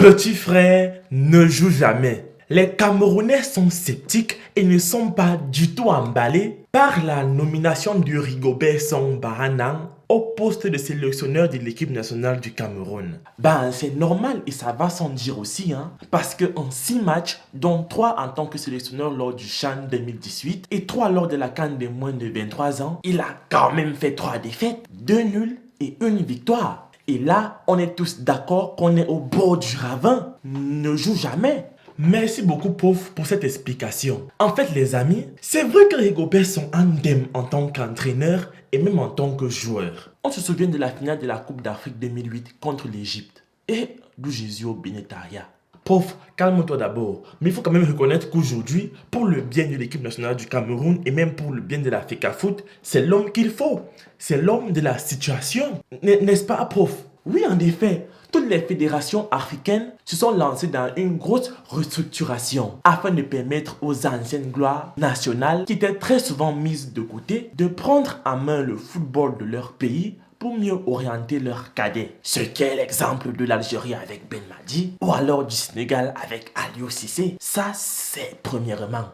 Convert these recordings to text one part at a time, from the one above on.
Petit frère ne joue jamais. Les Camerounais sont sceptiques et ne sont pas du tout emballés par la nomination de Rigobert Song Bahanang au poste de sélectionneur de l'équipe nationale du Cameroun. Ben c'est normal et ça va sans dire aussi parce qu'en 6 matchs, dont 3 en tant que sélectionneur lors du CHAN 2018 et 3 lors de la CAN des moins de 23 ans, il a quand même fait 3 défaites, 2 nuls et 1 victoire. Et là, on est tous d'accord qu'on est au bord du ravin. Ne joue jamais. Merci beaucoup, Pof, pour cette explication. En fait, les amis, c'est vrai que Rigobert Song indemne en tant qu'entraîneur et même en tant que joueur. On se souvient de la finale de la Coupe d'Afrique 2008 contre l'Égypte et du Jésus au Benetaria. Pof, calme-toi d'abord. Mais il faut quand même reconnaître qu'aujourd'hui, pour le bien de l'équipe nationale du Cameroun et même pour le bien de la FECAFOOT, c'est l'homme qu'il faut. C'est l'homme de la situation. N'est-ce pas, Pof? Oui, en effet. Toutes les fédérations africaines se sont lancées dans une grosse restructuration afin de permettre aux anciennes gloires nationales qui étaient très souvent mises de côté de prendre en main le football de leur pays pour mieux orienter leurs cadets. Ce qu'est l'exemple de l'Algérie avec Ben Madi ou alors du Sénégal avec Aliou Cissé. Ça, c'est premièrement.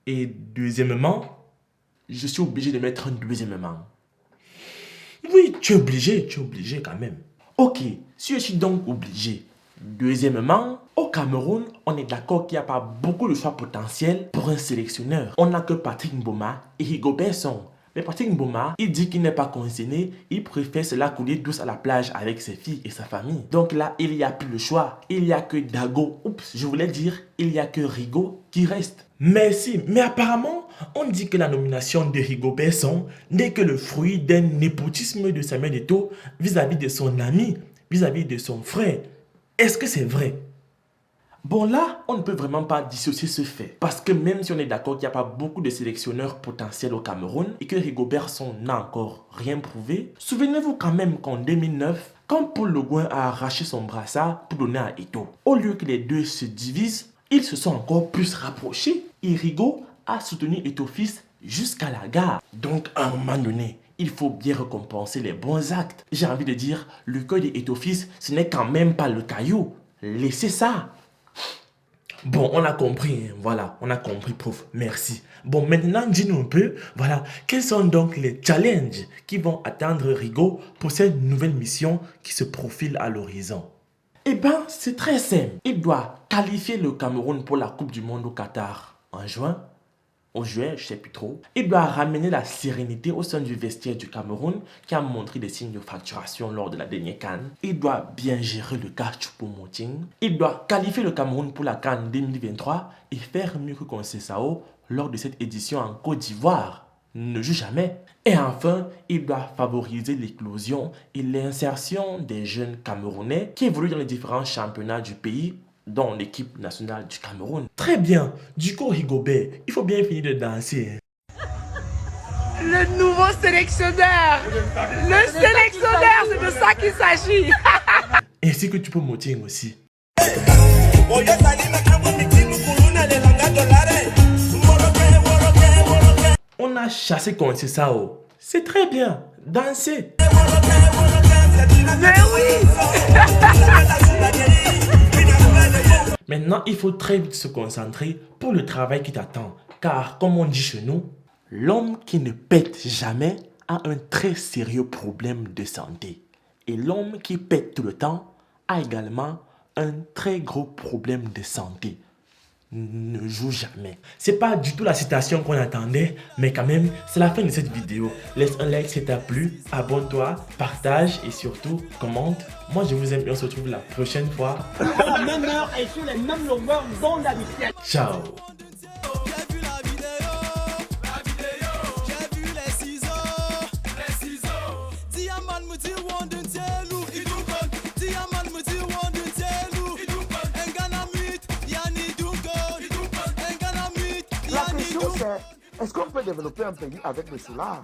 Et deuxièmement, je suis obligé de mettre un deuxièmement. Oui, tu es obligé quand même. Ok, si je suis donc obligé. Deuxièmement, au Cameroun, on est d'accord qu'il n'y a pas beaucoup de choix potentiels pour un sélectionneur. On n'a que Patrick Mboma et Rigobert Song. Mais Patrick Mboma, il dit qu'il n'est pas concerné, il préfère se la couler douce à la plage avec ses filles et sa famille. Donc là, il n'y a plus le choix. Il n'y a que Dago, je voulais dire, il n'y a que Rigo qui reste. Merci, mais apparemment, on dit que la nomination de Rigobert Song n'est que le fruit d'un népotisme de Samuel Eto'o vis-à-vis de son ami, vis-à-vis de son frère. Est-ce que c'est vrai? Bon là, on ne peut vraiment pas dissocier ce fait. Parce que même si on est d'accord qu'il n'y a pas beaucoup de sélectionneurs potentiels au Cameroun et que Rigobert Song n'a encore rien prouvé, souvenez-vous quand même qu'en 2009, quand Paul Le Guen a arraché son brassard pour donner à Eto'o, au lieu que les deux se divisent, ils se sont encore plus rapprochés et Rigo a soutenu Eto'o fils jusqu'à la gare. Donc à un moment donné, il faut bien récompenser les bons actes. J'ai envie de dire, le cœur de Eto'o fils, ce n'est quand même pas le caillou. Laissez ça. Bon, on a compris, voilà, on a compris, prof, merci. Bon, maintenant, dis-nous un peu, voilà, quels sont donc les challenges qui vont attendre Rigo pour cette nouvelle mission qui se profile à l'horizon? Eh bien, c'est très simple. Il doit qualifier le Cameroun pour la Coupe du Monde au Qatar en juin. Au juin, je ne sais plus trop. Il doit ramener la sérénité au sein du vestiaire du Cameroun qui a montré des signes de fracturation lors de la dernière CAN. Il doit bien gérer le cas Choupo-Moting. Il doit qualifier le Cameroun pour la CAN 2023 et faire mieux que Conceição lors de cette édition en Côte d'Ivoire. Ne joue jamais. Et enfin, il doit favoriser l'éclosion et l'insertion des jeunes Camerounais qui évoluent dans les différents championnats du pays, dont l'équipe nationale du Cameroun. Très bien. Du coup, Rigobert, il faut bien finir de danser. Le nouveau sélectionneur. Le sélectionneur, c'est de ça qu'il s'agit. Ainsi que tu peux Moting aussi. On a chassé Conceição. C'est très bien. Danser. Mais oui. Maintenant, il faut très vite se concentrer pour le travail qui t'attend. Car, comme on dit chez nous, l'homme qui ne pète jamais a un très sérieux problème de santé. Et l'homme qui pète tout le temps a également un très gros problème de santé. Ne joue jamais. C'est pas du tout la citation qu'on attendait, mais quand même, c'est la fin de cette vidéo. Laisse un like si t'as plu, abonne-toi, partage et surtout, commente. Moi, je vous aime et on se retrouve la prochaine fois. À la même heure et sur les mêmes longueurs d'onde habituelles. Ciao. Est-ce qu'on peut développer un pays avec le solar?